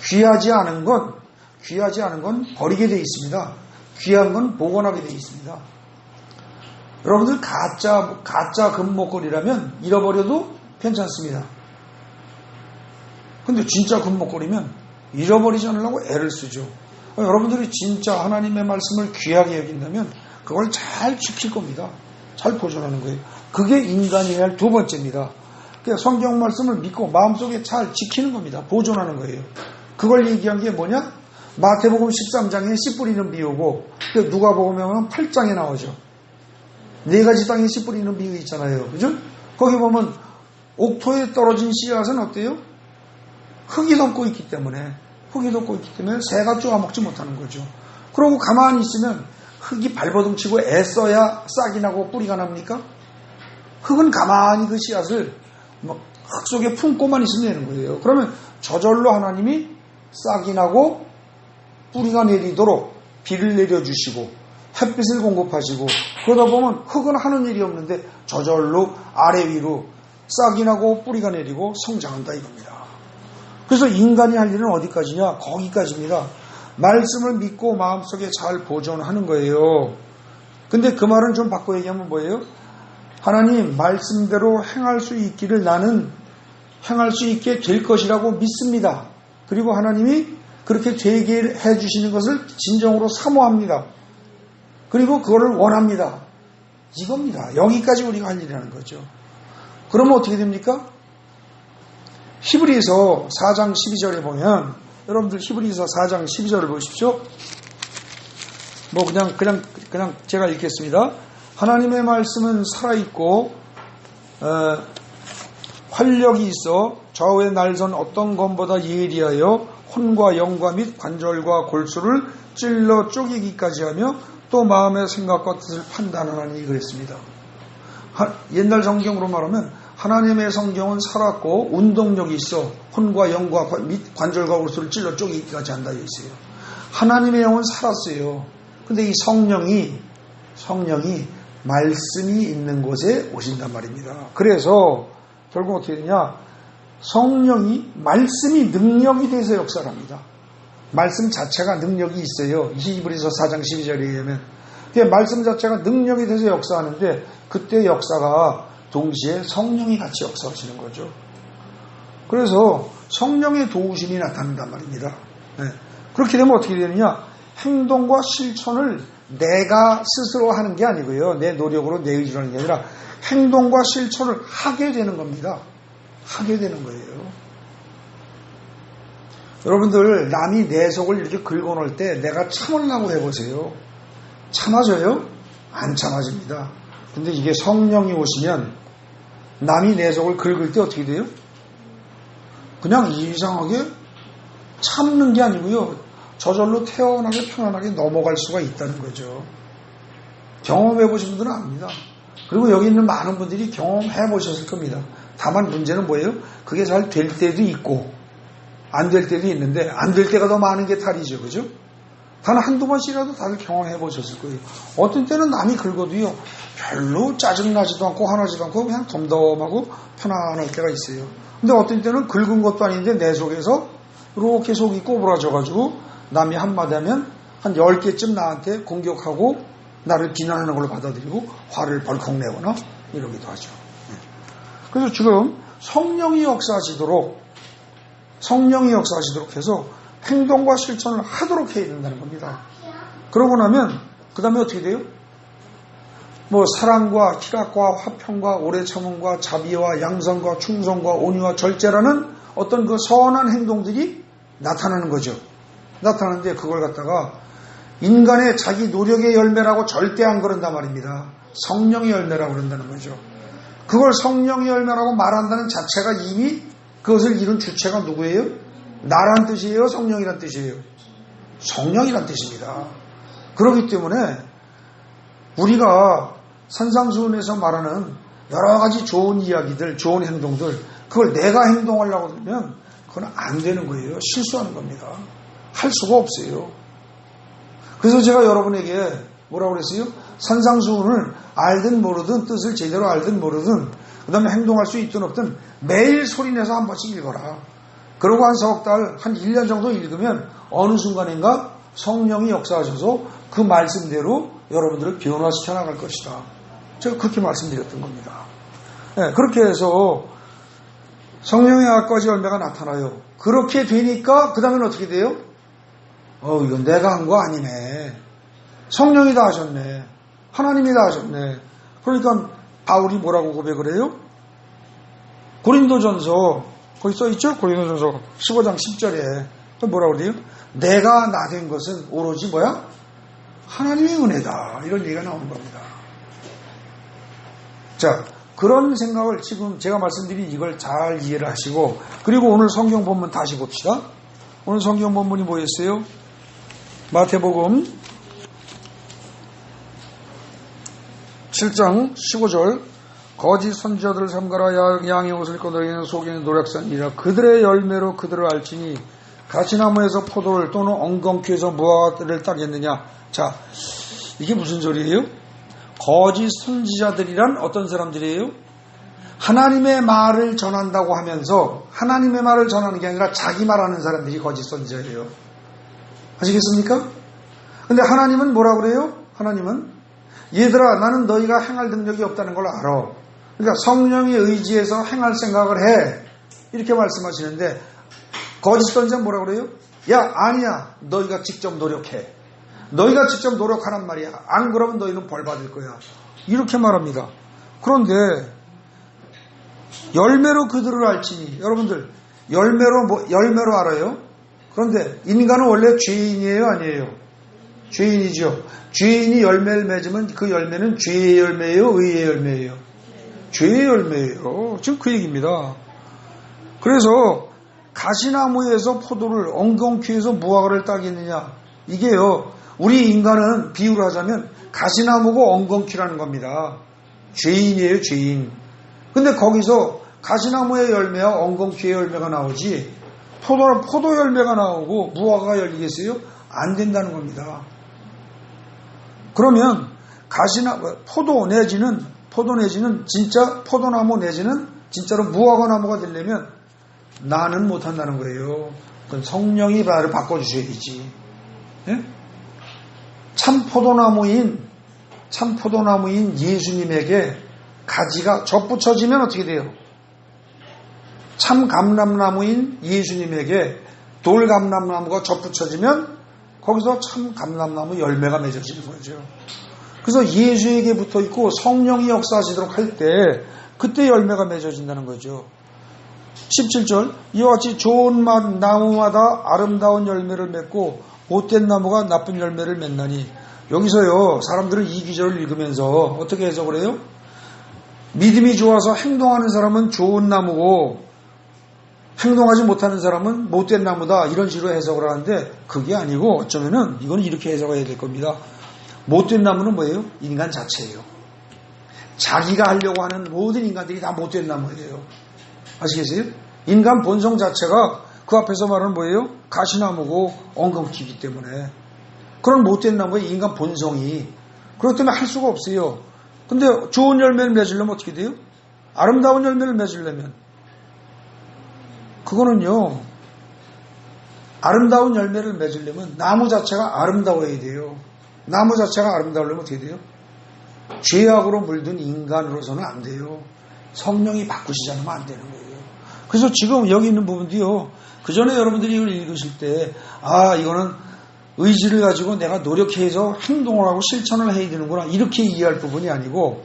귀하지 않은 건 버리게 되어 있습니다. 귀한 건 복원하게 되어 있습니다. 여러분들 가짜 금목걸이라면 잃어버려도 괜찮습니다. 근데 진짜 금목걸이면 잃어버리지 않으려고 애를 쓰죠. 여러분들이 진짜 하나님의 말씀을 귀하게 여긴다면 그걸 잘 지킬 겁니다. 잘 보존하는 거예요. 그게 인간이 해야 할 두 번째입니다. 그러니까 성경 말씀을 믿고 마음속에 잘 지키는 겁니다. 보존하는 거예요. 그걸 얘기한 게 뭐냐? 마태복음 13장에 씨 뿌리는 비유고, 누가복음에 8장에 나오죠. 4가지 땅에 씨 뿌리는 비유 있잖아요. 그죠? 거기 보면 옥토에 떨어진 씨앗은 어때요? 흙이 덮고 있기 때문에 새가 쪼아먹지 못하는 거죠. 그러고 가만히 있으면 흙이 발버둥치고 애써야 싹이 나고 뿌리가 납니까? 흙은 가만히 그 씨앗을 흙 속에 품고만 있으면 되는 거예요. 그러면 저절로 하나님이 싹이 나고 뿌리가 내리도록 비를 내려주시고 햇빛을 공급하시고, 그러다 보면 흙은 하는 일이 없는데 저절로 아래 위로 싹이 나고 뿌리가 내리고 성장한다 이겁니다. 그래서 인간이 할 일은 어디까지냐? 거기까지입니다. 말씀을 믿고 마음속에 잘 보존하는 거예요. 근데 그 말은 좀 바꿔 얘기하면 뭐예요? 하나님 말씀대로 행할 수 있기를 나는 행할 수 있게 될 것이라고 믿습니다. 그리고 하나님이 그렇게 되게 해주시는 것을 진정으로 사모합니다. 그리고 그거를 원합니다. 이겁니다. 여기까지 우리가 할 일이라는 거죠. 그러면 어떻게 됩니까? 히브리서 4장 12절에 보면, 여러분들 히브리서 4장 12절을 보십시오. 그냥 제가 읽겠습니다. 하나님의 말씀은 살아있고 활력이 있어 좌우의 날선 어떤 검보다 예리하여 혼과 영과 및 관절과 골수를 찔러 쪼개기까지 하며 또 마음의 생각과 뜻을 판단하나니 그랬습니다. 옛날 성경으로 말하면 하나님의 성경은 살았고 운동력이 있어 혼과 영과 및 관절과 골수를 찔러 쪼개기까지 한다 있어요. 하나님의 영은 살았어요. 근데 이 성령이 말씀이 있는 곳에 오신단 말입니다. 그래서 결국 어떻게 되냐? 성령이 말씀이 능력이 돼서 역사를 합니다. 말씀 자체가 능력이 있어요. 히브리서 4장 12절에 의하면. 말씀 자체가 능력이 돼서 역사하는데 그때 역사가 동시에 성령이 같이 역사하시는 거죠. 그래서 성령의 도우심이 나타난단 말입니다. 네. 그렇게 되면 어떻게 되느냐? 행동과 실천을 내가 스스로 하는 게 아니고요. 내 노력으로 내 의지로 하는 게 아니라 행동과 실천을 하게 되는 겁니다. 하게 되는 거예요. 여러분들 남이 내 속을 이렇게 긁어놓을 때 내가 참으려고 해보세요. 참아져요? 안 참아집니다. 근데 이게 성령이 오시면 남이 내 속을 긁을 때 어떻게 돼요? 그냥 이상하게 참는 게 아니고요. 저절로 태연하게 편안하게 넘어갈 수가 있다는 거죠. 경험해 보신 분들은 압니다. 그리고 여기 있는 많은 분들이 경험해 보셨을 겁니다. 다만 문제는 뭐예요? 그게 잘 될 때도 있고 안 될 때도 있는데 안 될 때가 더 많은 게 탈이죠. 그죠? 단 한두 번씩이라도 다들 경험해 보셨을 거예요. 어떤 때는 남이 긁어도요. 별로 짜증나지도 않고 화나지도 않고 그냥 덤덤하고 편안할 때가 있어요. 근데 어떤 때는 긁은 것도 아닌데 내 속에서 이렇게 속이 꼬부라져가지고 남이 한마디 하면 한 10개쯤 나한테 공격하고 나를 비난하는 걸로 받아들이고 화를 벌컥 내거나 이러기도 하죠. 그래서 지금 성령이 역사하시도록 해서 행동과 실천을 하도록 해야 된다는 겁니다. 그러고 나면 그 다음에 어떻게 돼요? 사랑과 희락과 화평과 오래 참음과 자비와 양선과 충성과 온유와 절제라는 어떤 그 선한 행동들이 나타나는 거죠. 나타나는데 그걸 갖다가 인간의 자기 노력의 열매라고 절대 안 그런단 말입니다. 성령의 열매라고 그런다는 거죠. 그걸 성령의 열매라고 말한다는 자체가 이미 그것을 이룬 주체가 누구예요? 나란 뜻이에요? 성령이란 뜻이에요? 성령이란 뜻입니다. 그렇기 때문에 우리가 산상수훈에서 말하는 여러 가지 좋은 이야기들, 좋은 행동들, 그걸 내가 행동하려고 하면 그건 안 되는 거예요. 실수하는 겁니다. 할 수가 없어요. 그래서 제가 여러분에게 뭐라고 그랬어요? 산상수훈을 알든 모르든 뜻을 제대로 알든 모르든 그 다음에 행동할 수 있든 없든 매일 소리내서 한 번씩 읽어라. 그러고 한 4달, 한 1년 정도 읽으면 어느 순간인가 성령이 역사하셔서 그 말씀대로 여러분들을 변화시켜 나갈 것이다. 제가 그렇게 말씀드렸던 겁니다. 네, 그렇게 해서 성령의 악과지 열매가 나타나요. 그렇게 되니까 그 다음에는 어떻게 돼요? 이건 내가 한 거 아니네. 성령이 다 하셨네. 하나님이 다 하셨네. 그러니까 바울이 뭐라고 고백을 해요? 고린도전서 거기 써있죠? 고린도전서 15장 10절에 뭐라고 그래요? 내가 나 된 것은 오로지 뭐야? 하나님의 은혜다. 이런 얘기가 나오는 겁니다. 자, 그런 생각을 지금 제가 말씀드린 이걸 잘 이해를 하시고, 그리고 오늘 성경 본문 다시 봅시다. 오늘 성경 본문이 뭐였어요? 마태복음 7장 15절 거짓 선지자들을 삼가라. 양의 옷을 입고 너희는 속이는 노략산이라. 그들의 열매로 그들을 알지니 가시나무에서 포도를 또는 엉겅퀴에서 무화과를 따겠느냐. 자, 이게 무슨 소리예요? 거짓 선지자들이란 어떤 사람들이에요? 하나님의 말을 전한다고 하면서 하나님의 말을 전하는 게 아니라 자기 말하는 사람들이 거짓 선지자예요. 아시겠습니까? 근데 하나님은 뭐라고 그래요? 하나님은 얘들아, 나는 너희가 행할 능력이 없다는 걸 알아. 그러니까 성령의 의지에서 행할 생각을 해. 이렇게 말씀하시는데 거짓 선지자 뭐라고 그래요? 야 아니야 너희가 직접 노력해. 너희가 직접 노력하란 말이야. 안 그러면 너희는 벌 받을 거야. 이렇게 말합니다. 그런데 열매로 그들을 알지니 여러분들 열매로 알아요? 그런데 인간은 원래 죄인이에요 아니에요? 죄인이죠. 죄인이 열매를 맺으면 그 열매는 죄의 열매예요 의의 열매예요? 죄의 열매예요. 지금 그 얘기입니다. 그래서 가시나무에서 포도를 엉겅퀴에서 무화과를 따겠느냐 이게요 우리 인간은 비유를 하자면 가시나무고 엉겅퀴라는 겁니다. 죄인이에요 죄인. 근데 거기서 가시나무의 열매와 엉겅퀴의 열매가 나오지 포도 열매가 나오고 무화과가 열리겠어요? 안 된다는 겁니다. 그러면 포도 내지는 진짜 포도나무 내지는 진짜로 무화과 나무가 되려면 나는 못한다는 거예요. 그건 성령이 나를 바꿔주셔야지. 예? 참 포도나무인 예수님에게 가지가 접붙여지면 어떻게 돼요? 참 감람나무인 예수님에게 돌감람나무가 접붙여지면 거기서 참 감람나무 열매가 맺어지는 거죠. 그래서 예수에게 붙어 있고 성령이 역사하시도록 할 때 그때 열매가 맺어진다는 거죠. 17절 이와 같이 좋은 나무마다 아름다운 열매를 맺고 못된 나무가 나쁜 열매를 맺나니 여기서요 사람들은 이 기절을 읽으면서 어떻게 해석을 해요? 믿음이 좋아서 행동하는 사람은 좋은 나무고 행동하지 못하는 사람은 못된 나무다 이런 식으로 해석을 하는데 그게 아니고 어쩌면은 이거는 이렇게 해석해야 될 겁니다. 못된 나무는 뭐예요? 인간 자체예요. 자기가 하려고 하는 모든 인간들이 다 못된 나무예요. 아시겠어요? 인간 본성 자체가 그 앞에서 말하는 뭐예요? 가시나무고 엉겅퀴이기 때문에 그런 못된 나무의 인간 본성이 그렇기 때문에 할 수가 없어요. 근데 좋은 열매를 맺으려면 어떻게 돼요? 아름다운 열매를 맺으려면 그거는요 아름다운 열매를 맺으려면 나무 자체가 아름다워야 돼요. 나무 자체가 아름다우려면 어떻게 돼요? 죄악으로 물든 인간으로서는 안 돼요. 성령이 바꾸시지 않으면 안 되는 거예요. 그래서 지금 여기 있는 부분도요 그 전에 여러분들이 이걸 읽으실 때 이거는 의지를 가지고 내가 노력해서 행동을 하고 실천을 해야 되는구나 이렇게 이해할 부분이 아니고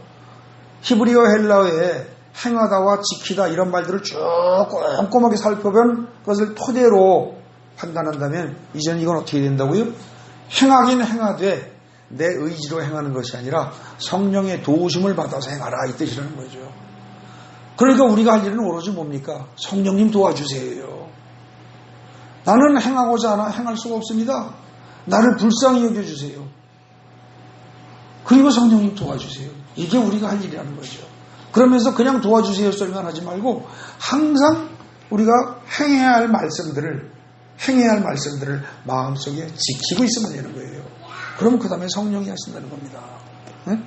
히브리어 헬라어에 행하다와 지키다 이런 말들을 쭉 꼼꼼하게 살펴본 것을 토대로 판단한다면 이제는 이건 어떻게 된다고요? 행하긴 행하되 내 의지로 행하는 것이 아니라 성령의 도우심을 받아서 행하라 이 뜻이라는 거죠. 그러니까 우리가 할 일은 오로지 뭡니까? 성령님 도와주세요. 나는 행하고자 하나 행할 수가 없습니다. 나를 불쌍히 여겨주세요. 그리고 성령님 도와주세요. 이게 우리가 할 일이라는 거죠. 그러면서 그냥 도와주세요 소리만 하지 말고 항상 우리가 행해야 할 말씀들을 마음속에 지키고 있으면 되는 거예요. 그럼 그 다음에 성령이 하신다는 겁니다. 네?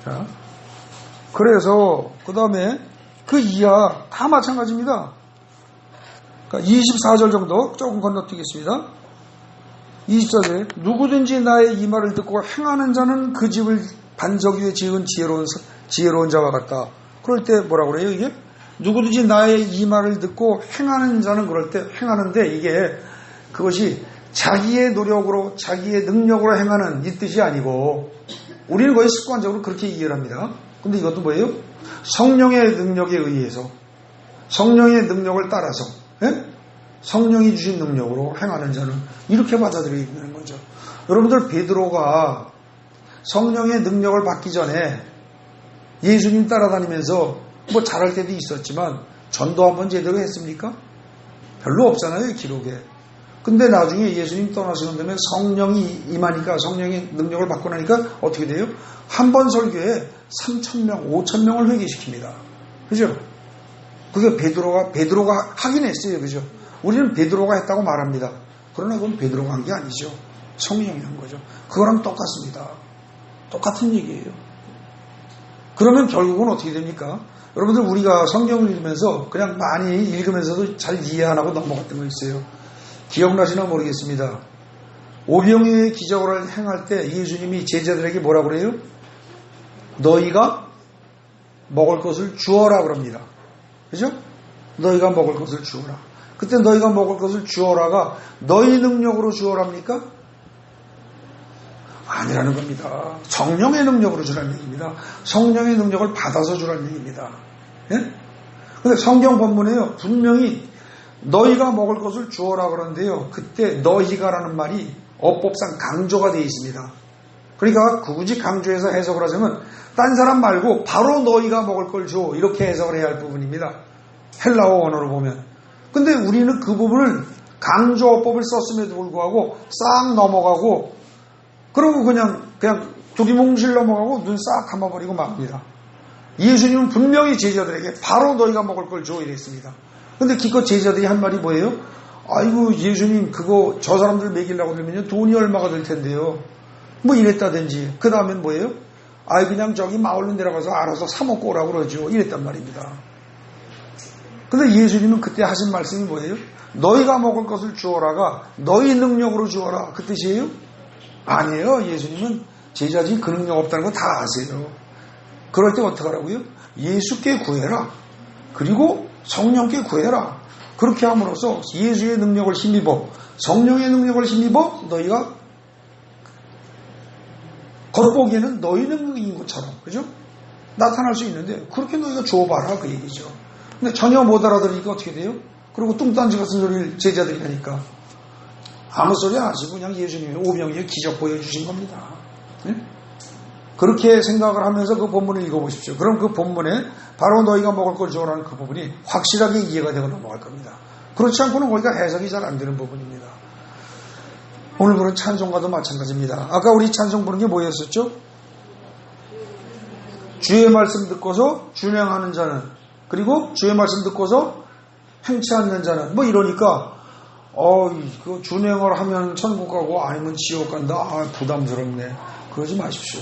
자, 그래서 그 다음에 그 이하 다 마찬가지입니다. 그러니까 24절 정도 조금 건너뛰겠습니다. 24절에 누구든지 나의 이 말을 듣고 행하는 자는 그 집을 반석 위에 지은 지혜로운 자와 같다. 그럴 때 뭐라고 그래요 이게? 누구든지 나의 이 말을 듣고 행하는 자는 그럴 때 행하는데 이게 그것이 자기의 노력으로 자기의 능력으로 행하는 이 뜻이 아니고 우리는 거의 습관적으로 그렇게 이해를 합니다. 근데 이것도 뭐예요? 성령의 능력에 의해서 성령의 능력을 따라서 성령이 주신 능력으로 행하는 자는 이렇게 받아들여야 되는 거죠. 여러분들 베드로가 성령의 능력을 받기 전에 예수님 따라다니면서 뭐 잘할 때도 있었지만 전도 한번 제대로 했습니까? 별로 없잖아요 기록에. 근데 나중에 예수님 떠나시는 다음에 성령이 임하니까 성령의 능력을 받고 나니까 어떻게 돼요? 한 번 설교에 3,000명, 5,000명을 회개시킵니다. 그죠? 그게 베드로가 하긴 했어요. 그죠? 우리는 베드로가 했다고 말합니다. 그러나 그건 베드로가 한 게 아니죠. 성령이 한 거죠. 그거랑 똑같습니다. 똑같은 얘기예요. 그러면 결국은 어떻게 됩니까? 여러분들 우리가 성경을 읽으면서 그냥 많이 읽으면서도 잘 이해 안 하고 넘어갔던 거 있어요. 기억나시나 모르겠습니다. 오병이어의 기적을 행할 때 예수님이 제자들에게 뭐라고 그래요? 너희가 먹을 것을 주어라 그럽니다. 그죠? 너희가 먹을 것을 주어라. 그때 너희가 먹을 것을 주어라가 너희 능력으로 주어랍니까? 아니라는 겁니다. 성령의 능력으로 주라는 얘기입니다. 성령의 능력을 받아서 주라는 얘기입니다. 예? 근데 성경 본문에요, 분명히 너희가 먹을 것을 주어라 그러는데요, 그때 너희가라는 말이 어법상 강조가 되어 있습니다. 그러니까 굳이 강조해서 해석을 하자면 딴 사람 말고 바로 너희가 먹을 걸 줘, 이렇게 해석을 해야 할 부분입니다. 헬라어 원어로 보면. 근데 우리는 그 부분을 강조 어법을 썼음에도 불구하고 싹 넘어가고, 그러고 그냥 두리뭉실 넘어가고 눈 싹 감아버리고 맙니다. 예수님은 분명히 제자들에게 바로 너희가 먹을 걸 줘, 이랬습니다. 근데 기껏 제자들이 한 말이 뭐예요? 아이고 예수님, 그거 저 사람들 먹이려고 들면요 돈이 얼마가 될 텐데요, 뭐 이랬다든지. 그 다음엔 뭐예요? 아이 그냥 저기 마을로 내려가서 알아서 사 먹고 오라고 그러죠, 이랬단 말입니다. 근데 예수님은 그때 하신 말씀이 뭐예요? 너희가 먹을 것을 주어라가 너희 능력으로 주어라, 그 뜻이에요? 아니에요. 예수님은 제자들이 그 능력 없다는 거 다 아세요. 그럴 때 어떻게 하라고요? 예수께 구해라. 그리고 성령께 구해라. 그렇게 함으로써 예수의 능력을 힘입어, 성령의 능력을 힘입어 너희가 겉보기에는 너희 능력인 것처럼, 그죠? 나타날 수 있는데 그렇게 너희가 줘봐라, 그 얘기죠. 근데 전혀 못 알아들으니까 어떻게 돼요? 그리고 뚱딴지 같은 소리를 제자들이 하니까 아무 소리 안 하시고 그냥 예수님의 오병이어 기적 보여주신 겁니다. 네? 그렇게 생각을 하면서 그 본문을 읽어보십시오. 그럼 그 본문에 바로 너희가 먹을 걸 주어라는 그 부분이 확실하게 이해가 되고 넘어갈 겁니다. 그렇지 않고는 거기가 해석이 잘 안 되는 부분입니다. 오늘 부른 찬송가도 마찬가지입니다. 아까 우리 찬송 부른 게 뭐였었죠? 주의 말씀 듣고서 준행하는 자는, 그리고 주의 말씀 듣고서 행치 않는 자는, 뭐 이러니까 그 준행을 하면 천국 가고 아니면 지옥 간다, 부담스럽네. 그러지 마십시오.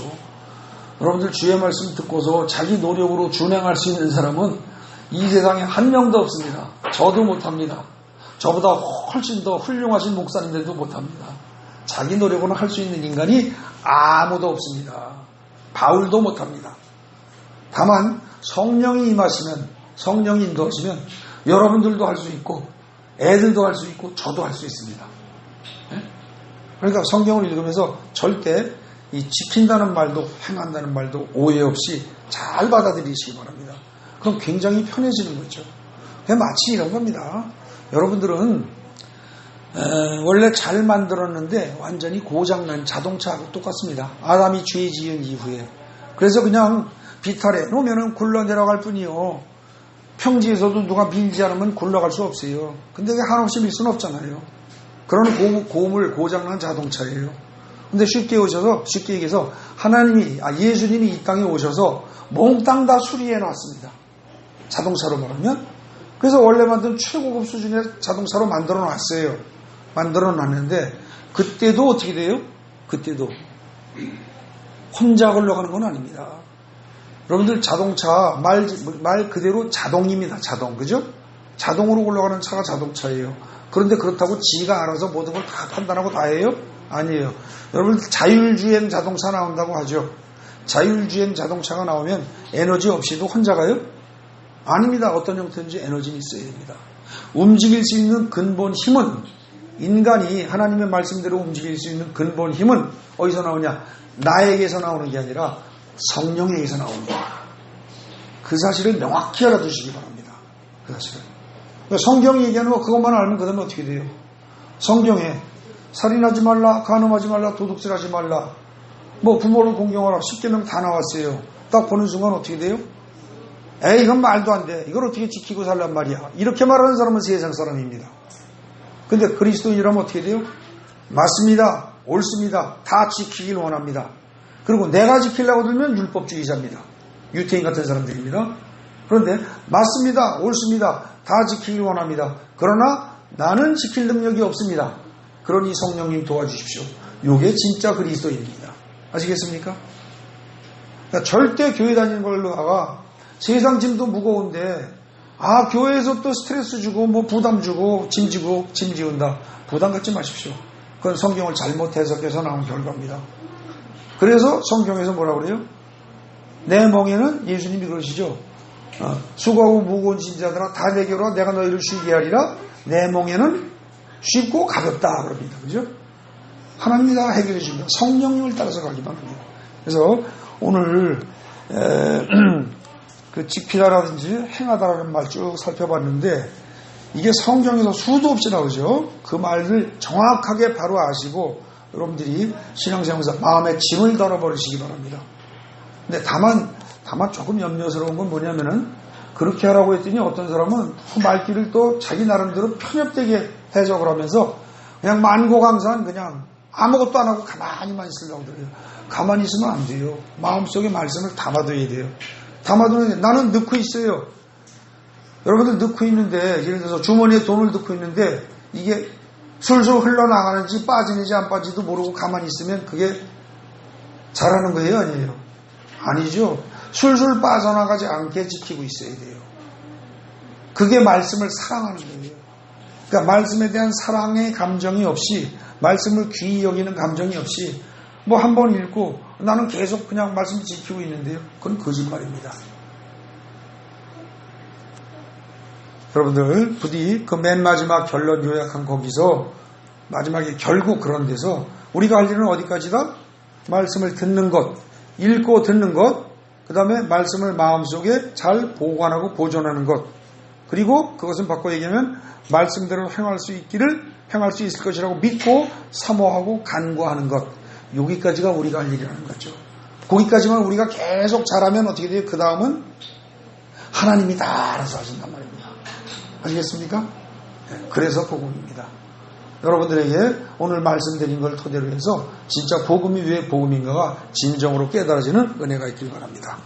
여러분들 주의 말씀 듣고서 자기 노력으로 준행할 수 있는 사람은 이 세상에 한 명도 없습니다. 저도 못합니다. 저보다 훨씬 더 훌륭하신 목사님들도 못합니다. 자기 노력으로 할 수 있는 인간이 아무도 없습니다. 바울도 못합니다. 다만 성령이 임하시면, 성령이 인도하시면 여러분들도 할 수 있고 애들도 할 수 있고 저도 할 수 있습니다. 그러니까 성경을 읽으면서 절대 이 지킨다는 말도 행한다는 말도 오해 없이 잘 받아들이시기 바랍니다. 그럼 굉장히 편해지는 거죠. 마치 이런 겁니다. 여러분들은 원래 잘 만들었는데 완전히 고장난 자동차하고 똑같습니다. 아담이 죄 지은 이후에. 그래서 그냥 비탈에 놓으면 굴러 내려갈 뿐이요, 평지에서도 누가 밀지 않으면 굴러갈 수 없어요. 근데 한없이 밀 수는 없잖아요. 그런 고물, 고장난 자동차예요. 근데 쉽게 얘기해서 하나님이, 예수님이 이 땅에 오셔서 몽땅 다 수리해 놨습니다. 자동차로 말하면. 그래서 원래 만든 최고급 수준의 자동차로 만들어 놨어요. 만들어 놨는데 그때도 어떻게 돼요? 그때도 혼자 흘러가는 건 아닙니다. 여러분들 자동차 말 그대로 자동입니다. 자동, 그죠? 자동으로 올라가는 차가 자동차예요. 그런데 그렇다고 지가 알아서 모든 걸 다 판단하고 다 해요? 아니에요. 여러분 자율주행 자동차 나온다고 하죠. 자율주행 자동차가 나오면 에너지 없이도 혼자 가요? 아닙니다. 어떤 형태인지 에너지는 있어야 됩니다. 움직일 수 있는 근본 힘은, 인간이 하나님의 말씀대로 움직일 수 있는 근본 힘은 어디서 나오냐? 나에게서 나오는 게 아니라 성령에게서 나오는 거예요. 그 사실을 명확히 알아두시기 바랍니다. 그 사실을. 성경이 얘기하는 거 그것만 알면 그 다음에 어떻게 돼요? 성경에 살인하지 말라, 간음하지 말라, 도둑질하지 말라, 뭐 부모를 공경하라, 10계명 다 나왔어요. 딱 보는 순간 어떻게 돼요? 에이 이건 말도 안 돼, 이걸 어떻게 지키고 살란 말이야, 이렇게 말하는 사람은 세상 사람입니다. 근데 그리스도인이라면 어떻게 돼요? 맞습니다, 옳습니다, 다 지키길 원합니다. 그리고 내가 지키려고 들면 율법주의자입니다. 유태인 같은 사람들입니다. 그런데 맞습니다, 옳습니다, 다 지키길 원합니다. 그러나 나는 지킬 능력이 없습니다. 그러니 성령님 도와주십시오. 이게 진짜 그리스도인입니다. 아시겠습니까? 그러니까 절대 교회 다니는 걸로다가 세상 짐도 무거운데 교회에서 또 스트레스 주고 뭐 부담 주고 짐 지운다. 부담 갖지 마십시오. 그건 성경을 잘못 해석해서 나온 결과입니다. 그래서 성경에서 뭐라고 그래요? 내 멍에는 예수님이 그러시죠. 수고하고 무거운 짐자들아 다 내게로 와 내가 너희를 쉬게 하리라. 내 멍에는 쉽고 가볍다 그럽니다. 그죠? 하나님이 다 해결해 줍니다. 성령님을 따라서 가기만 합니다. 그래서 오늘 그 직피다라든지 행하다라는 말 쭉 살펴봤는데 이게 성경에서 수도 없이 나오죠. 그 말을 정확하게 바로 아시고 여러분들이 신앙생활에서 마음의 짐을 덜어버리시기 바랍니다. 근데 다만 조금 염려스러운 건 뭐냐면은 그렇게 하라고 했더니 어떤 사람은 그 말귀를 또 자기 나름대로 편협되게 해석을 하면서 그냥 만고강산 그냥 아무것도 안 하고 가만히만 있으려고 그래요. 가만히 있으면 안 돼요. 마음속에 말씀을 담아둬야 돼요. 담아두는 나는 넣고 있어요. 여러분들 넣고 있는데 예를 들어서 주머니에 돈을 넣고 있는데 이게 술술 흘러나가는지 빠지는지 안 빠지도 모르고 가만히 있으면 그게 잘하는 거예요? 아니에요? 아니죠. 술술 빠져나가지 않게 지키고 있어야 돼요. 그게 말씀을 사랑하는 거예요. 그러니까 말씀에 대한 사랑의 감정이 없이 말씀을 귀히 여기는 감정이 없이 뭐 한 번 읽고 나는 계속 그냥 말씀 지키고 있는데요. 그건 거짓말입니다. 여러분들 부디 그 맨 마지막 결론 요약한 거기서 마지막에 결국 그런 데서 우리가 할 일은 어디까지다? 말씀을 듣는 것, 읽고 듣는 것, 그 다음에 말씀을 마음속에 잘 보관하고 보존하는 것, 그리고 그것은 바꿔 얘기하면 말씀대로 행할 수 있을 것이라고 믿고 사모하고 간구하는 것, 여기까지가 우리가 할 일이라는 거죠. 거기까지만 우리가 계속 잘하면 어떻게 돼요? 그 다음은 하나님이 다 알아서 하신단 말입니다. 아시겠습니까? 네, 그래서 복음입니다. 여러분들에게 오늘 말씀드린 걸 토대로 해서 진짜 복음이 왜 복음인가가 진정으로 깨달아지는 은혜가 있길 바랍니다.